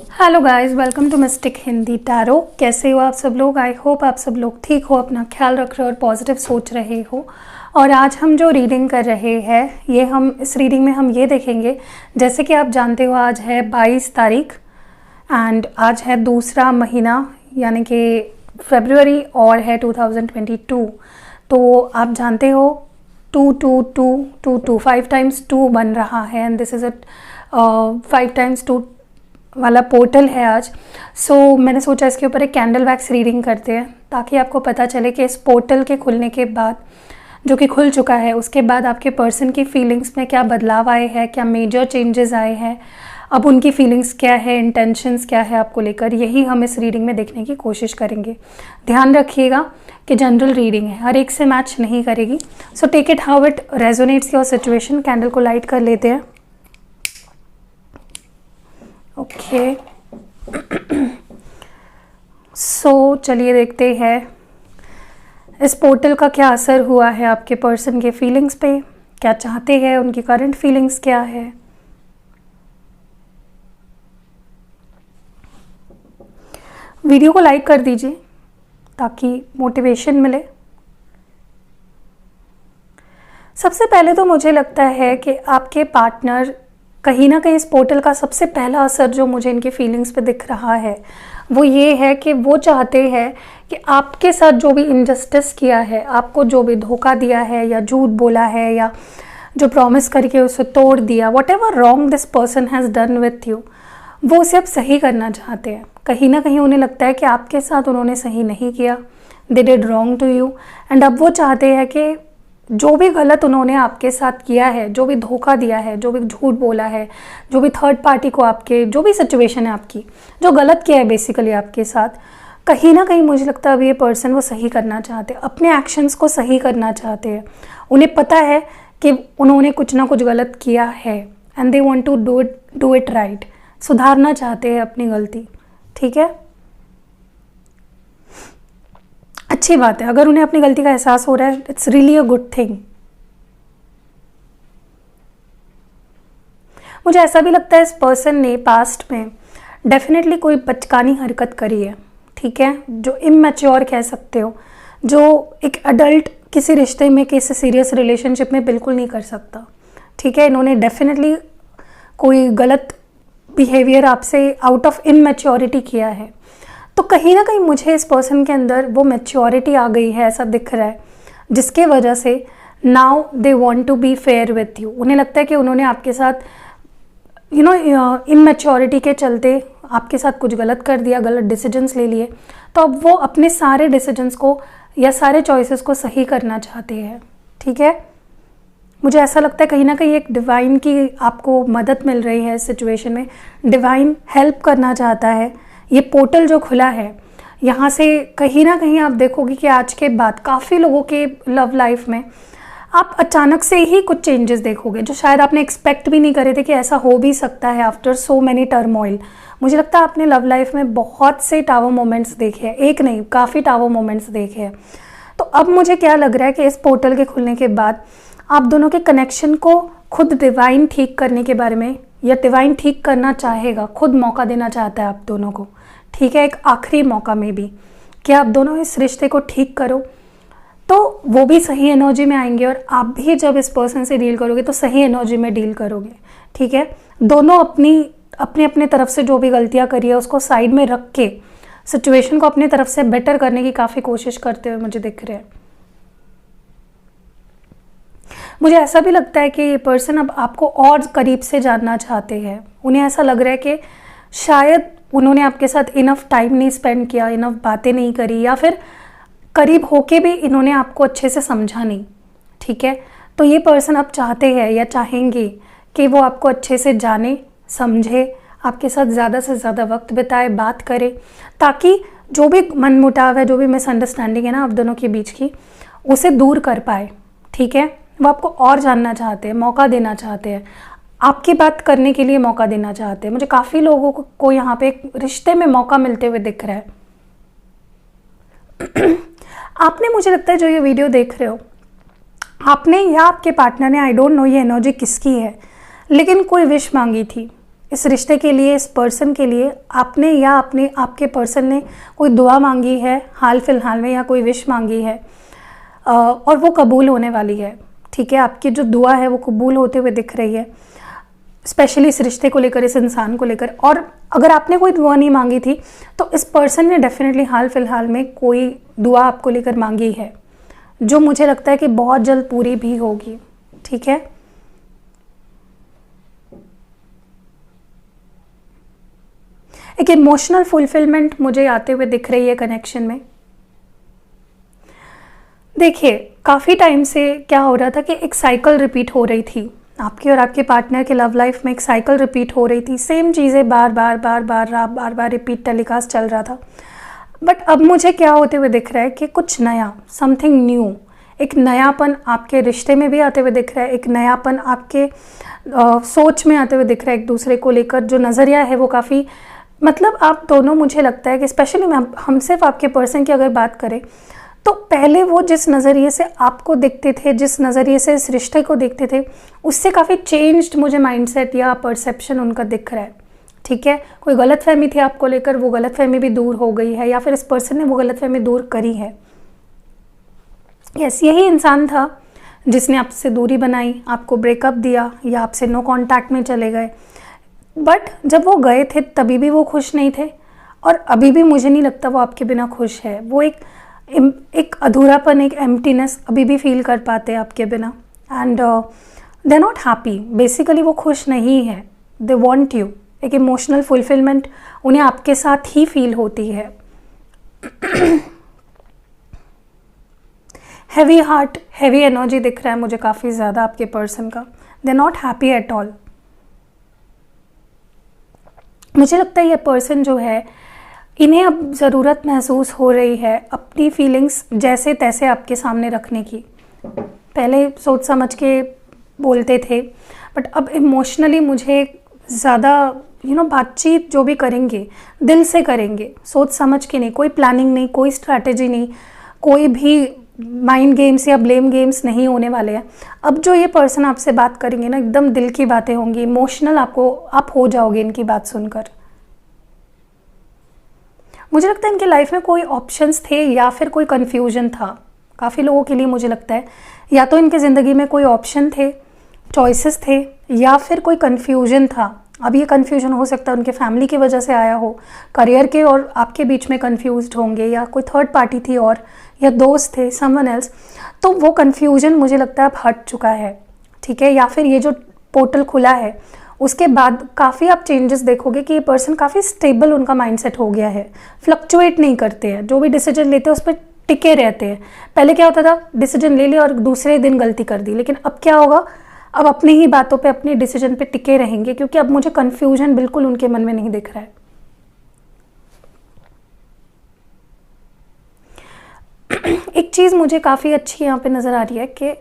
Hello guys, welcome to mystic Hindi tarot. कैसे हो आप सब लोग? आई होप आप सब लोग ठीक हो, अपना ख्याल रख रहे हो और पॉजिटिव सोच रहे हो। और आज हम जो रीडिंग कर रहे हैं इस रीडिंग में हम ये देखेंगे, जैसे कि आप जानते हो आज है 22 तारीख एंड आज है दूसरा महीना यानी कि फरवरी और है 2022। तो आप जानते हो 2 5 टाइम्स 2 बन रहा है and this is a 5 times 2 वाला पोर्टल है आज। मैंने सोचा इसके ऊपर एक कैंडल वैक्स रीडिंग करते हैं ताकि आपको पता चले कि इस पोर्टल के खुलने के बाद, जो कि खुल चुका है, उसके बाद आपके पर्सन की फीलिंग्स में क्या बदलाव आए हैं, क्या मेजर चेंजेस आए हैं, अब उनकी फीलिंग्स क्या है, इंटेंशंस क्या है आपको लेकर, यही हम इस रीडिंग में देखने की कोशिश करेंगे। ध्यान रखिएगा कि जनरल रीडिंग है, हर एक से मैच नहीं करेगी। So take it how it resonates your situation. Candle को लाइट कर लेते हैं। ओके चलिए देखते हैं इस पोर्टल का क्या असर हुआ है आपके पर्सन के फीलिंग्स पे, क्या चाहते हैं, उनकी करंट फीलिंग्स क्या है। वीडियो को लाइक कर दीजिए ताकि मोटिवेशन मिले। सबसे पहले तो मुझे लगता है कि आपके पार्टनर कहीं ना कहीं इस पोर्टल का सबसे पहला असर जो मुझे इनके फीलिंग्स पे दिख रहा है वो ये है कि वो चाहते हैं कि आपके साथ जो भी इनजस्टिस किया है, आपको जो भी धोखा दिया है या झूठ बोला है या जो प्रॉमिस करके उसे तोड़ दिया, what ever wrong this person has done with you, वो उसे अब सही करना चाहते हैं। कहीं ना कहीं उन्हें लगता है कि आपके साथ उन्होंने सही नहीं किया, they did wrong to you, and अब वो चाहते हैं कि जो भी गलत उन्होंने आपके साथ किया है, जो भी धोखा दिया है, जो भी झूठ बोला है, जो भी थर्ड पार्टी को आपके, जो भी सिचुएशन है आपकी, जो गलत किया है बेसिकली आपके साथ, कहीं ना कहीं मुझे लगता है अब ये पर्सन वो सही करना चाहते हैं, अपने एक्शंस को सही करना चाहते हैं। उन्हें पता है कि उन्होंने कुछ ना कुछ गलत किया है and they want to do it right. सुधारना चाहते हैं अपनी गलती। ठीक है, अच्छी बात है। अगर उन्हें अपनी गलती का एहसास हो रहा है, it's really a good thing. मुझे ऐसा भी लगता है इस पर्सन ने पास्ट में डेफिनेटली कोई बचकानी हरकत करी है। ठीक है, जो इमैच्योर कह सकते हो, जो एक अडल्ट किसी रिश्ते में, किसी सीरियस रिलेशनशिप में बिल्कुल नहीं कर सकता। ठीक है, इन्होंने डेफिनेटली कोई गलत बिहेवियर आपसे आउट ऑफ इनमेच्योरिटी किया है। तो कहीं ना कहीं मुझे इस पर्सन के अंदर वो मैच्योरिटी आ गई है, ऐसा दिख रहा है, जिसके वजह से now they want to be fair with you. उन्हें लगता है कि उन्होंने आपके साथ इनमेच्योरिटी के चलते आपके साथ कुछ गलत कर दिया, गलत डिसीजंस ले लिए, तो अब वो अपने सारे डिसीजंस को या सारे चॉइसेस को सही करना चाहते हैं। ठीक है, मुझे ऐसा लगता है कहीं ना कहीं एक डिवाइन की आपको मदद मिल रही है इस सिचुएशन में। डिवाइन हेल्प करना चाहता है। ये पोर्टल जो खुला है, यहाँ से कहीं ना कहीं आप देखोगे कि आज के बाद काफ़ी लोगों के लव लाइफ में आप अचानक से ही कुछ चेंजेस देखोगे जो शायद आपने एक्सपेक्ट भी नहीं करे थे कि ऐसा हो भी सकता है आफ्टर सो मैनी टर्मोइल। मुझे लगता है आपने लव लाइफ में बहुत से टावर मोमेंट्स देखे हैं, एक नहीं काफ़ी टावर मोमेंट्स देखे हैं। तो अब मुझे क्या लग रहा है कि इस पोर्टल के खुलने के बाद आप दोनों के कनेक्शन को खुद डिवाइन ठीक करने के बारे में, या डिवाइन ठीक करना चाहेगा, खुद मौका देना चाहता है आप दोनों को। ठीक है, एक आखिरी मौका में भी कि आप दोनों इस रिश्ते को ठीक करो, तो वो भी सही एनर्जी में आएंगे और आप भी जब इस पर्सन से डील करोगे तो सही एनर्जी में डील करोगे। ठीक है, दोनों अपने तरफ से जो भी गलतियां करी है उसको साइड में रख के सिचुएशन को अपनी तरफ से बेटर करने की काफ़ी कोशिश करते हुए मुझे दिख रहे हैं। मुझे ऐसा भी लगता है कि ये पर्सन अब आपको और करीब से जानना चाहते हैं। उन्हें ऐसा लग रहा है कि शायद उन्होंने आपके साथ इनफ टाइम नहीं स्पेंड किया, इनफ बातें नहीं करी, या फिर करीब होके भी इन्होंने आपको अच्छे से समझा नहीं। ठीक है, तो ये पर्सन अब चाहते हैं या चाहेंगे कि वो आपको अच्छे से जाने, समझे, आपके साथ ज़्यादा से ज़्यादा वक्त बिताए, बात करे, ताकि जो भी मनमुटाव है, जो भी मिसअंडरस्टैंडिंग है ना आप दोनों के बीच की, उसे दूर कर पाए। ठीक है, वो आपको और जानना चाहते हैं, मौका देना चाहते हैं, आपकी बात करने के लिए मौका देना चाहते हैं। मुझे काफ़ी लोगों को यहाँ पे एक रिश्ते में मौका मिलते हुए दिख रहा है। आपने, मुझे लगता है जो ये वीडियो देख रहे हो, आपने या आपके पार्टनर ने, आई डोंट नो ये एनर्जी किसकी है, लेकिन कोई विश मांगी थी, इस रिश्ते के लिए, इस पर्सन के लिए आपने या आपके पर्सन ने कोई दुआ मांगी है हाल फिलहाल में, या कोई विश मांगी है और वो कबूल होने वाली है। ठीक है, आपकी जो दुआ है वो कबूल होते हुए दिख रही है, स्पेशली इस रिश्ते को लेकर, इस इंसान को लेकर। और अगर आपने कोई दुआ नहीं मांगी थी तो इस पर्सन ने डेफिनेटली हाल फिलहाल में कोई दुआ आपको लेकर मांगी है, जो मुझे लगता है कि बहुत जल्द पूरी भी होगी। ठीक है, एक इमोशनल फुलफिलमेंट मुझे आते हुए दिख रही है कनेक्शन में। देखिए, काफ़ी टाइम से क्या हो रहा था कि एक साइकिल रिपीट हो रही थी, आपकी और आपके पार्टनर के लव लाइफ में एक साइकिल रिपीट हो रही थी, सेम चीज़ें बार बार रिपीट टेलीकास्ट चल रहा था। बट अब मुझे क्या होते हुए दिख रहा है कि कुछ नया, समथिंग न्यू, एक नयापन आपके रिश्ते में भी आते हुए दिख रहा है, एक नयापन आपके सोच में आते हुए दिख रहा है, एक दूसरे को लेकर जो नज़रिया है वो काफ़ी, मतलब आप दोनों, मुझे लगता है कि स्पेशली हम सिर्फ आपके पर्सन की अगर बात करें तो पहले वो जिस नज़रिए से आपको देखते थे, जिस नज़रिए से इस रिश्ते को देखते थे, उससे काफ़ी चेंज्ड मुझे माइंडसेट या परसेप्शन उनका दिख रहा है। ठीक है, कोई गलतफहमी थी आपको लेकर, वो गलतफहमी भी दूर हो गई है, या फिर इस पर्सन ने वो गलतफहमी दूर करी है। यस, यही इंसान था जिसने आपसे दूरी बनाई, आपको ब्रेकअप दिया, या आपसे नो कांटेक्ट में चले गए। बट जब वो गए थे तभी भी वो खुश नहीं थे, और अभी भी मुझे नहीं लगता वो आपके बिना खुश है। वो एक अधूरापन, एक एम्प्टीनेस अभी भी फील कर पाते हैं आपके बिना, and they are not happy. Basically वो खुश नहीं है, दे वांट यू। एक इमोशनल फुलफिलमेंट उन्हें आपके साथ ही फील होती है। हैवी हार्ट, हैवी एनर्जी दिख रहा है मुझे काफ़ी ज़्यादा आपके पर्सन का। They are not happy at all. मुझे लगता है ये पर्सन जो है, इन्हें अब ज़रूरत महसूस हो रही है अपनी फीलिंग्स जैसे तैसे आपके सामने रखने की। पहले सोच समझ के बोलते थे, बट अब इमोशनली मुझे ज़्यादा बातचीत जो भी करेंगे दिल से करेंगे, सोच समझ के नहीं, कोई प्लानिंग नहीं, कोई स्ट्रैटेजी नहीं, कोई भी माइंड गेम्स या ब्लेम गेम्स नहीं होने वाले हैं। अब जो ये पर्सन आपसे बात करेंगे ना, एकदम दिल की बातें होंगी, इमोशनल आप हो जाओगे इनकी बात सुनकर। मुझे लगता है इनके लाइफ में कोई ऑप्शंस थे या फिर कोई कन्फ्यूजन था। काफ़ी लोगों के लिए मुझे लगता है या तो इनके ज़िंदगी में कोई ऑप्शन थे, चॉइसेस थे, या फिर कोई कन्फ्यूजन था। अब ये कन्फ्यूजन हो सकता है उनके फैमिली की वजह से आया हो, करियर के और आपके बीच में कन्फ्यूज्ड होंगे, या कोई थर्ड पार्टी थी और, या दोस्त थे, समवन एल्स। तो वो कन्फ्यूजन मुझे लगता है अब हट चुका है। ठीक है, या फिर ये जो पोर्टल खुला है उसके बाद काफ़ी आप चेंजेस देखोगे कि ये पर्सन काफ़ी स्टेबल उनका माइंडसेट हो गया है, फ्लक्चुएट नहीं करते हैं, जो भी डिसीजन लेते हैं उस पर टिके रहते हैं। पहले क्या होता था, डिसीजन ले लिया और दूसरे दिन गलती कर दी, लेकिन अब क्या होगा, अब अपनी ही बातों पे, अपने डिसीजन पे टिके रहेंगे, क्योंकि अब मुझे कन्फ्यूजन बिल्कुल उनके मन में नहीं दिख रहा है। एक चीज़ मुझे काफ़ी अच्छी यहाँ पे नज़र आ रही है कि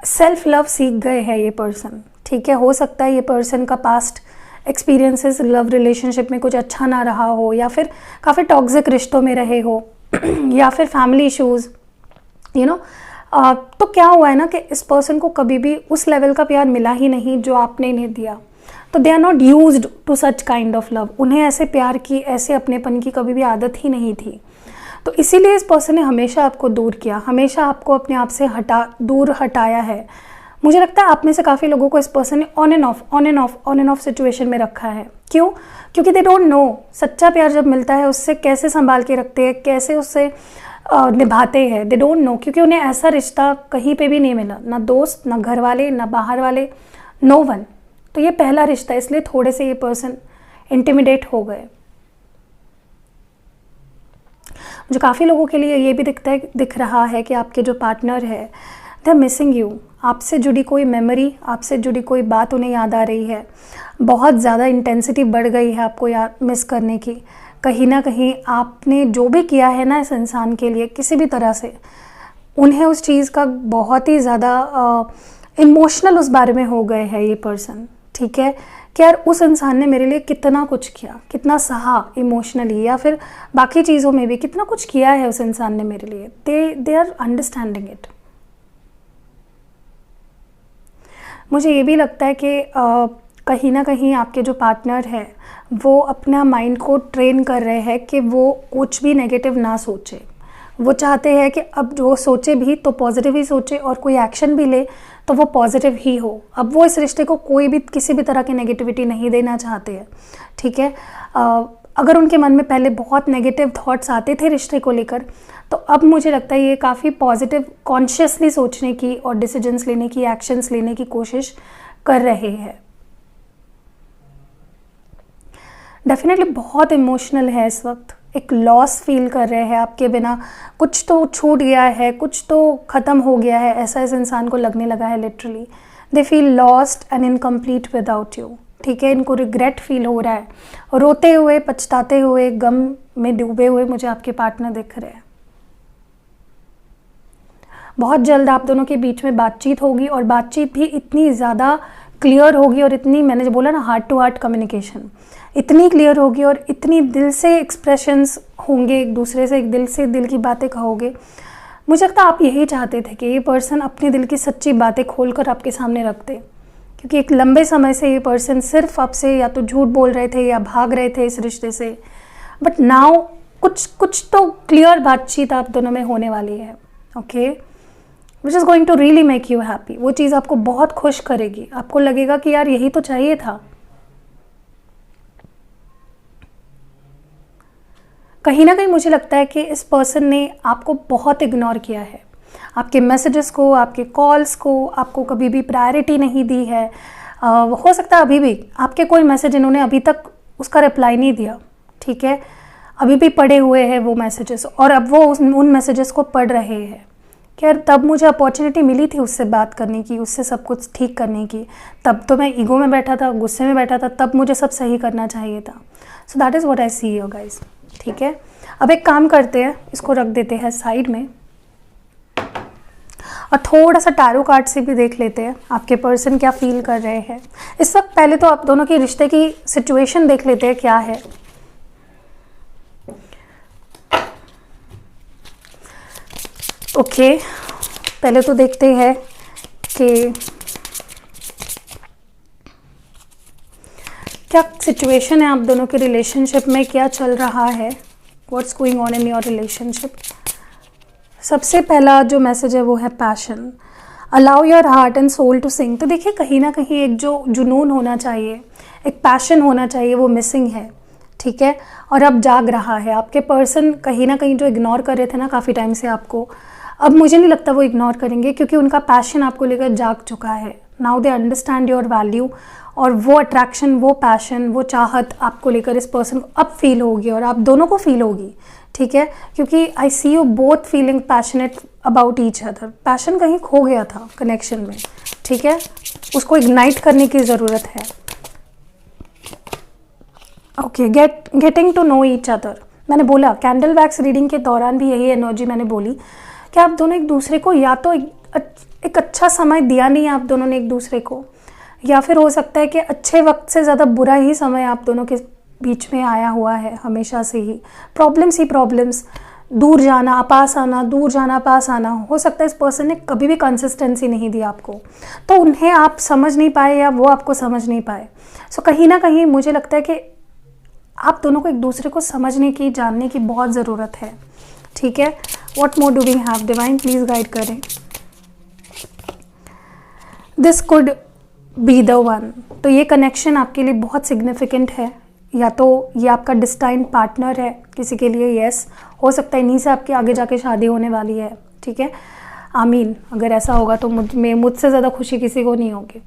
सेल्फ लव सीख गए हैं ये पर्सन। ठीक है, हो सकता है ये पर्सन का पास्ट एक्सपीरियंसेस लव रिलेशनशिप में कुछ अच्छा ना रहा हो, या फिर काफ़ी टॉक्सिक रिश्तों में रहे हो, या फिर फैमिली इश्यूज़, तो क्या हुआ है ना कि इस पर्सन को कभी भी उस लेवल का प्यार मिला ही नहीं जो आपने इन्हें दिया। तो they are not used to such kind of love. उन्हें ऐसे प्यार की, ऐसे अपनेपन की कभी भी आदत ही नहीं थी। तो इसीलिए इस पर्सन ने हमेशा आपको दूर किया, हमेशा आपको अपने आप से दूर हटाया है। मुझे लगता है आप में से काफ़ी लोगों को इस पर्सन ने ऑन एंड ऑफ सिचुएशन में रखा है। क्यों? क्योंकि दे डोंट नो सच्चा प्यार जब मिलता है उससे कैसे संभाल के रखते हैं, कैसे उससे निभाते हैं। दे डोंट नो, क्योंकि उन्हें ऐसा रिश्ता कहीं पे भी नहीं मिला, ना दोस्त, ना घर वाले, ना बाहर वाले, नो वन। तो ये पहला रिश्ता, इसलिए थोड़े से ये पर्सन इंटिमिडेट हो गए। मुझे काफ़ी लोगों के लिए ये भी दिख रहा है कि आपके जो पार्टनर है, दे आर मिसिंग यू। आपसे जुड़ी कोई मेमोरी, आपसे जुड़ी कोई बात उन्हें याद आ रही है, बहुत ज़्यादा इंटेंसिटी बढ़ गई है आपको याद मिस करने की। कहीं ना कहीं आपने जो भी किया है ना इस इंसान के लिए, किसी भी तरह से, उन्हें उस चीज़ का बहुत ही ज़्यादा इमोशनल उस बारे में हो गए हैं ये पर्सन। ठीक है, कि यार उस इंसान ने मेरे लिए कितना कुछ किया, कितना सहा इमोशनली या फिर बाकी चीज़ों में भी कितना कुछ किया है उस इंसान ने मेरे लिए। They are understanding it. मुझे ये भी लगता है कि कहीं ना कहीं आपके जो पार्टनर है वो अपना माइंड को ट्रेन कर रहे हैं कि वो कुछ भी नेगेटिव ना सोचे। वो चाहते हैं कि अब जो सोचे भी तो पॉजिटिव ही सोचे, और कोई एक्शन भी ले तो वो पॉजिटिव ही हो। अब वो इस रिश्ते को कोई भी किसी भी तरह की नेगेटिविटी नहीं देना चाहते हैं, ठीक है। अगर उनके मन में पहले बहुत नेगेटिव थॉट्स आते थे रिश्ते को लेकर, तो अब मुझे लगता है ये काफ़ी पॉजिटिव कॉन्शियसली सोचने की और डिसीजंस लेने की, एक्शंस लेने की कोशिश कर रहे हैं। डेफिनेटली बहुत इमोशनल है इस वक्त, एक लॉस फील कर रहे हैं आपके बिना। कुछ तो छूट गया है, कुछ तो ख़त्म हो गया है, ऐसा इस इंसान को लगने लगा है literally. They feel lost and incomplete without you, ठीक है। इनको रिग्रेट फील हो रहा है, रोते हुए, पछताते हुए, गम में डूबे हुए मुझे आपके पार्टनर दिख रहे हैं। बहुत जल्द आप दोनों के बीच में बातचीत होगी, और बातचीत भी इतनी ज़्यादा क्लियर होगी, और इतनी, मैंने जो बोला ना, हार्ट टू हार्ट कम्युनिकेशन, इतनी क्लियर होगी और इतनी दिल से एक्सप्रेशंस होंगे एक दूसरे से, एक दिल से दिल की बातें कहोगे। मुझे लगता है आप यही चाहते थे कि ये पर्सन अपने दिल की सच्ची बातें खोलकर आपके सामने रख दे, क्योंकि एक लंबे समय से ये पर्सन सिर्फ आपसे या तो झूठ बोल रहे थे या भाग रहे थे इस रिश्ते से। बट नाउ कुछ तो क्लियर बातचीत आप दोनों में होने वाली है, okay, which is going to really make you happy. वो चीज़ आपको बहुत खुश करेगी, आपको लगेगा कि यार यही तो चाहिए था। कहीं ना कहीं मुझे लगता है कि इस पर्सन ने आपको बहुत इग्नोर किया है, आपके मैसेजेस को, आपके कॉल्स को, आपको कभी भी प्रायोरिटी नहीं दी है। हो सकता है अभी भी आपके कोई मैसेज इन्होंने अभी तक उसका रिप्लाई नहीं दिया, ठीक है, अभी भी पढ़े हुए हैं वो मैसेजेस, और अब वो उन मैसेजेस को पढ़ रहे हैं कि यार तब मुझे अपॉर्चुनिटी मिली थी उससे बात करने की, उससे सब कुछ ठीक करने की, तब तो मैं ईगो में बैठा था, गुस्से में बैठा था, तब मुझे सब सही करना चाहिए था। So that is what I see you guys, ठीक है। अब एक काम करते हैं, इसको रख देते हैं साइड में, और थोड़ा सा टैरो कार्ड से भी देख लेते हैं आपके पर्सन क्या फील कर रहे हैं इस वक्त। पहले तो आप दोनों के रिश्ते की सिचुएशन देख लेते हैं क्या है। ओके, पहले तो देखते हैं कि क्या सिचुएशन है आप दोनों के रिलेशनशिप में, क्या चल रहा है, what's going on in your relationship. सबसे पहला जो मैसेज है वो है passion, allow your heart and soul to sing. तो देखिए कहीं ना कहीं एक जो जुनून होना चाहिए, एक पैशन होना चाहिए, वो मिसिंग है, ठीक है। और अब जाग रहा है आपके पर्सन, कहीं ना कहीं जो इग्नोर कर रहे थे ना काफ़ी टाइम से आपको, अब मुझे नहीं लगता वो इग्नोर करेंगे, क्योंकि उनका पैशन आपको लेकर जाग चुका है। Now they understand your value, और वो अट्रैक्शन, वो पैशन, वो चाहत आपको लेकर इस पर्सन को अब फील होगी, और आप दोनों को फील होगी, ठीक है। क्योंकि I see you both feeling passionate about each other. Passion कहीं खो गया था कनेक्शन में, ठीक है, उसको इग्नाइट करने की ज़रूरत है। Okay, getting to know each other, मैंने बोला कैंडल वैक्स रीडिंग के दौरान भी यही एनर्जी मैंने बोली कि आप दोनों एक दूसरे को, या तो एक अच्छा समय दिया नहीं आप दोनों ने एक दूसरे को, या फिर हो सकता है कि अच्छे वक्त से ज़्यादा बुरा ही समय आप दोनों के बीच में आया हुआ है हमेशा से ही। प्रॉब्लम्स ही प्रॉब्लम्स, दूर जाना पास आना, दूर जाना पास आना। हो सकता है इस पर्सन ने कभी भी कंसिस्टेंसी नहीं दी आपको, तो उन्हें आप समझ नहीं पाए या वो आपको समझ नहीं पाए। सो कहीं ना कहीं मुझे लगता है कि आप दोनों को एक दूसरे को समझने की, जानने की बहुत ज़रूरत है, ठीक है। What more do we have, divine please guide करें। This could be the one, तो ये कनेक्शन आपके लिए बहुत सिग्निफिकेंट है, या तो ये आपका डिस्टाइंड पार्टनर है किसी के लिए, यस, हो सकता है इन्हीं से आपकी आगे जाके शादी होने वाली है, ठीक है। आमीन, अगर ऐसा होगा तो मुझसे ज़्यादा खुशी किसी को नहीं होगी।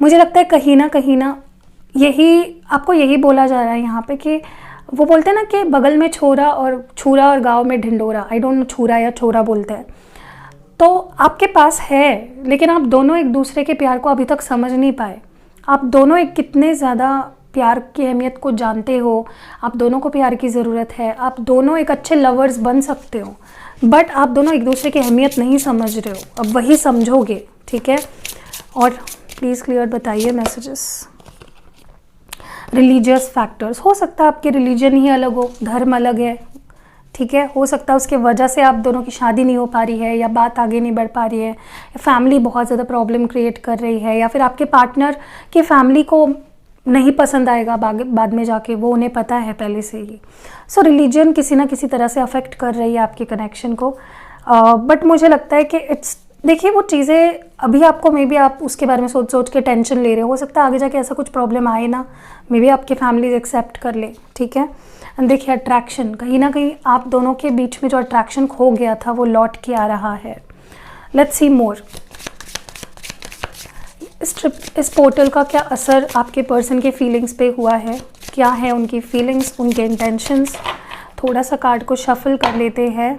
मुझे लगता है कहीं ना यही आपको यही बोला जा रहा है यहाँ पे, कि वो बोलते हैं ना कि बगल में छोरा और गाँव में ढिंडोरा, आई डोंट नो छुरा या छोरा बोलते हैं, तो आपके पास है, लेकिन आप दोनों एक दूसरे के प्यार को अभी तक समझ नहीं पाए। आप दोनों एक कितने ज़्यादा प्यार की अहमियत को जानते हो, आप दोनों को प्यार की ज़रूरत है, आप दोनों एक अच्छे लवर्स बन सकते हो, बट आप दोनों एक दूसरे की अहमियत नहीं समझ रहे हो, अब वही समझोगे, ठीक है। और प्लीज़ क्लियर बताइए मैसेजेस। रिलीजियस फैक्टर्स, हो सकता है आपके रिलीजन ही अलग हो, धर्म अलग है, ठीक है, हो सकता है उसके वजह से आप दोनों की शादी नहीं हो पा रही है, या बात आगे नहीं बढ़ पा रही है, या फैमिली बहुत ज़्यादा प्रॉब्लम क्रिएट कर रही है, या फिर आपके पार्टनर की फैमिली को नहीं पसंद आएगा बाद में जाके, वो उन्हें पता है पहले से ही। सो रिलीजन किसी ना किसी तरह से अफेक्ट कर रही है आपके कनेक्शन को, बट मुझे लगता है कि देखिए वो चीज़ें अभी आपको मे बी आप उसके बारे में सोच सोच के टेंशन ले रहे हो सकता है आगे जाके ऐसा कुछ प्रॉब्लम आए ना, मे बी आपकी फैमिली एक्सेप्ट कर ले, ठीक है। एंड देखिए अट्रैक्शन, कहीं ना कहीं आप दोनों के बीच में जो अट्रैक्शन खो गया था वो लौट के आ रहा है। लेट्स सी मोर। इस पोर्टल का क्या असर आपके पर्सन के फीलिंग्स पे हुआ है, क्या है उनकी फीलिंग्स, उनके इंटेंशंस। थोड़ा सा कार्ड को शफल कर लेते हैं।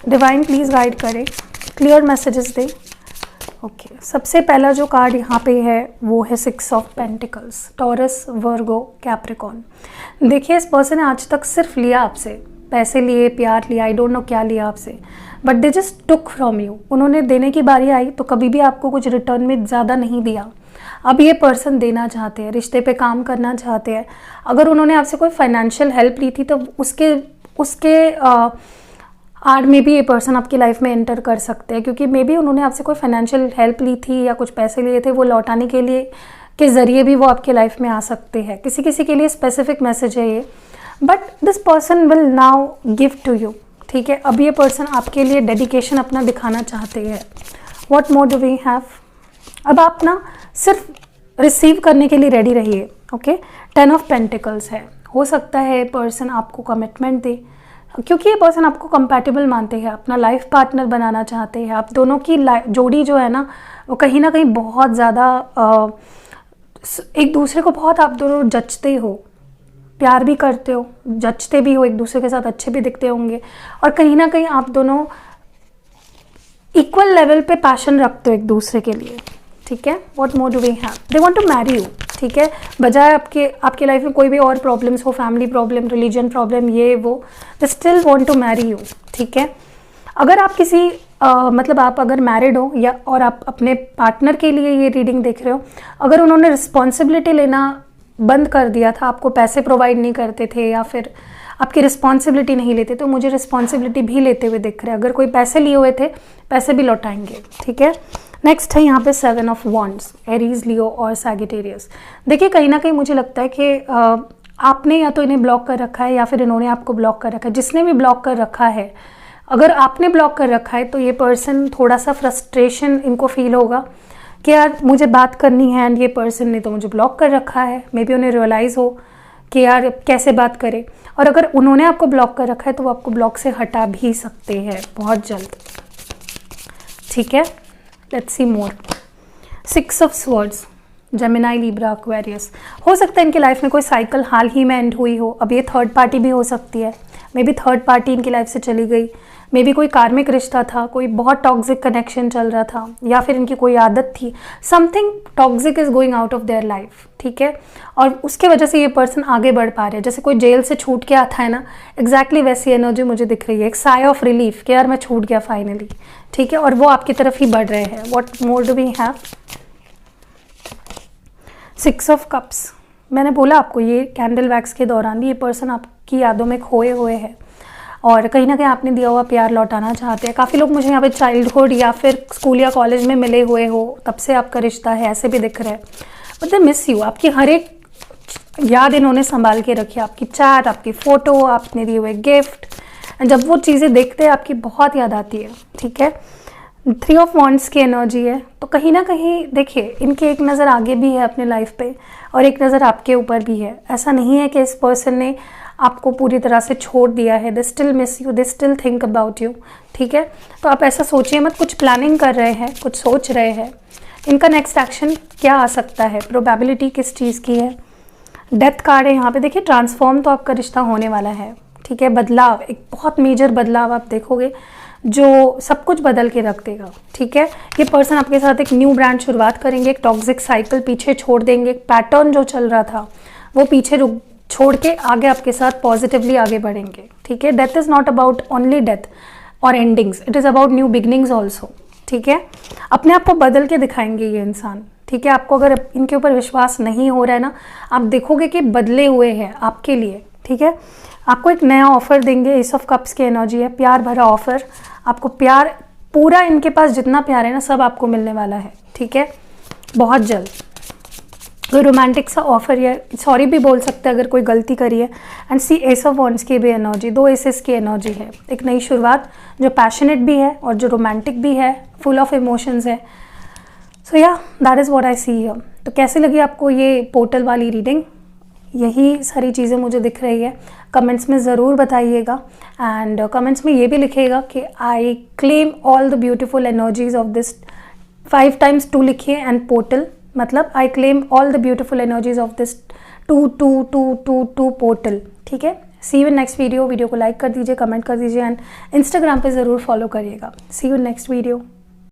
डिवाइन प्लीज़ गाइड करें, क्लियर मैसेजेस दे। ओके, सबसे पहला जो कार्ड यहाँ पे है वो है 6 of pentacles, taurus, Virgo, Capricorn. देखिए इस पर्सन ने आज तक सिर्फ लिया आपसे, पैसे लिए, प्यार लिया, आई डोंट नो क्या लिया आपसे, but they just took from you. उन्होंने देने की बारी आई तो कभी भी आपको कुछ रिटर्न में ज़्यादा नहीं दिया। अब ये पर्सन देना चाहते हैं, रिश्ते पे काम करना चाहते हैं। अगर उन्होंने आपसे कोई फाइनेंशियल हेल्प ली थी तो उसके आड़ में भी ये पर्सन आपकी लाइफ में एंटर कर सकते हैं, क्योंकि मे बी उन्होंने आपसे कोई फाइनेंशियल हेल्प ली थी या कुछ पैसे लिए थे, वो लौटाने के लिए के ज़रिए भी वो आपके लाइफ में आ सकते हैं। किसी किसी के लिए स्पेसिफिक मैसेज है ये, but this person will now give to you, ठीक है। अब ये पर्सन आपके लिए डेडिकेशन अपना दिखाना चाहते हैं। What more do we have. अब आप ना सिर्फ रिसीव करने के लिए रेडी रहिए, ओके। 10 ऑफ पेंटिकल्स है, हो सकता है पर्सन आपको कमिटमेंट दे, क्योंकि ये पर्सन आपको कंपैटिबल मानते हैं, अपना लाइफ पार्टनर बनाना चाहते हैं। आप दोनों की जोड़ी जो है ना वो कहीं ना कहीं बहुत ज़्यादा एक दूसरे को बहुत आप दोनों जचते हो, प्यार भी करते हो, जचते भी हो, एक दूसरे के साथ अच्छे भी दिखते होंगे, और कहीं ना कहीं आप दोनों इक्वल लेवल पे पैशन रखते हो एक दूसरे के लिए, ठीक है। What more do we have. They want to marry you, ठीक है। बजाय आपके लाइफ में कोई भी और प्रॉब्लम्स हो, फैमिली प्रॉब्लम, रिलीजन प्रॉब्लम, ये वो, they still want to marry you, ठीक है। अगर आप किसी मतलब आप अगर मैरिड हो या और आप अपने पार्टनर के लिए ये रीडिंग देख रहे हो, अगर उन्होंने रिस्पॉन्सिबिलिटी लेना बंद कर दिया था, आपको पैसे प्रोवाइड नहीं करते थे या फिर आपकी रिस्पॉन्सिबिलिटी नहीं लेते, तो मुझे रिस्पॉन्सिबिलिटी भी लेते हुए दिख रहे हैं। अगर कोई पैसे लिए हुए थे, पैसे भी लौटाएंगे, ठीक है। नेक्स्ट है यहाँ पे 7 ऑफ वॉन्ड्स, एरीज, लियो और सैजिटेरियस। देखिए कहीं ना कहीं मुझे लगता है कि आपने या तो इन्हें ब्लॉक कर रखा है या फिर इन्होंने आपको ब्लॉक कर रखा है। जिसने भी ब्लॉक कर रखा है, अगर आपने ब्लॉक कर रखा है तो ये पर्सन थोड़ा सा फ्रस्ट्रेशन इनको फील होगा कि यार मुझे बात करनी है एंड ये पर्सन ने तो मुझे ब्लॉक कर रखा है। मे बी उन्हें रियलाइज़ हो कि यार कैसे बात करें, और अगर उन्होंने आपको ब्लॉक कर रखा है तो वो आपको ब्लॉक से हटा भी सकते हैं बहुत जल्द, ठीक है। Let's see more. 6 of swords, Gemini, Libra, Aquarius. हो सकता है इनकी लाइफ में कोई साइकिल हाल ही में एंड हुई हो। अब ये थर्ड पार्टी भी हो सकती है, मे बी थर्ड पार्टी इनकी लाइफ से चली गई, मे बी कोई कार्मिक रिश्ता था, कोई बहुत टॉक्सिक कनेक्शन चल रहा था, या फिर इनकी कोई आदत थी, something toxic is going out of their life, ठीक है। और उसके वजह से ये पर्सन आगे बढ़ पा रहे हैं। जैसे कोई जेल से छूट के आता है ना, एग्जैक्टली वैसी एनर्जी मुझे दिख रही है, एक साय ऑफ रिलीफ कि यार मैं छूट गया फाइनली, ठीक है। और वो आपकी तरफ ही बढ़ रहे हैं। What more do we have. 6 of cups. मैंने बोला आपको ये कैंडल वैक्स के दौरान भी ये पर्सन आपकी यादों में खोए हुए हैं और कहीं ना कहीं आपने दिया हुआ प्यार लौटाना चाहते हैं। काफ़ी लोग मुझे यहाँ पे चाइल्डहुड या फिर स्कूल या कॉलेज में मिले हुए हो, तब से आपका रिश्ता है, ऐसे भी दिख रहा है। But they miss you. आपकी हर एक याद इन्होंने संभाल के रखी, आपकी चैट, आपकी फ़ोटो, आपने दिए हुए गिफ्ट, जब वो चीज़ें देखते हैं आपकी बहुत याद आती है, ठीक है। 3 ऑफ वॉन्ड्स की एनर्जी है, तो कहीं ना कहीं देखिए इनकी एक नज़र आगे भी है अपने लाइफ पे और एक नज़र आपके ऊपर भी है। ऐसा नहीं है कि इस पर्सन ने आपको पूरी तरह से छोड़ दिया है। They still miss you, they still think about you, ठीक है। तो आप ऐसा सोचिए मत, कुछ प्लानिंग कर रहे हैं, कुछ सोच रहे हैं। इनका नेक्स्ट एक्शन क्या आ सकता है, प्रोबेबिलिटी किस चीज़ की है। डेथ कार्ड है यहाँ पे। देखिए ट्रांसफॉर्म तो आपका रिश्ता होने वाला है, ठीक है। बदलाव, एक बहुत मेजर बदलाव आप देखोगे जो सब कुछ बदल के रख देगा, ठीक है। ये पर्सन आपके साथ एक न्यू ब्रांड शुरुआत करेंगे, एक टॉक्सिक साइकिल पीछे छोड़ देंगे, एक पैटर्न जो चल रहा था वो पीछे छोड़ के आगे आपके साथ पॉजिटिवली आगे बढ़ेंगे, ठीक है। Death is not about only death और endings, it is about new beginnings also, ठीक है। अपने आप को बदल के दिखाएंगे ये इंसान, ठीक है। आपको अगर इनके ऊपर विश्वास नहीं हो रहा है ना, आप देखोगे कि बदले हुए हैं आपके लिए, ठीक है। आपको एक नया ऑफर देंगे। एस ऑफ कप्स की एनर्जी है, प्यार भरा ऑफर। आपको प्यार पूरा, इनके पास जितना प्यार है ना सब आपको मिलने वाला है, ठीक है। बहुत जल्द कोई रोमांटिक सा ऑफर या सॉरी भी बोल सकते हैं अगर कोई गलती करी है। एंड सी एस ऑफ वॉन्ड्स की भी एनर्जी, 2 एसेस की एनर्जी है, एक नई शुरुआत जो पैशनेट भी है और जो रोमांटिक भी है, फुल ऑफ इमोशंस है। सो या that is what I see here. तो कैसी लगी आपको ये पोर्टल वाली रीडिंग? यही सारी चीज़ें मुझे दिख रही है, कमेंट्स में ज़रूर बताइएगा। एंड कमेंट्स में ये भी लिखिएगा कि I claim all the beautiful energies of this, 5 times 2 लिखिए एंड पोर्टल, मतलब I claim all the beautiful energies of this 2 portal. ठीक है, see you in next video. Video को लाइक कर दीजिए, कमेंट कर दीजिए एंड इंस्टाग्राम पे ज़रूर फॉलो करिएगा। सी यू इन नेक्स्ट वीडियो।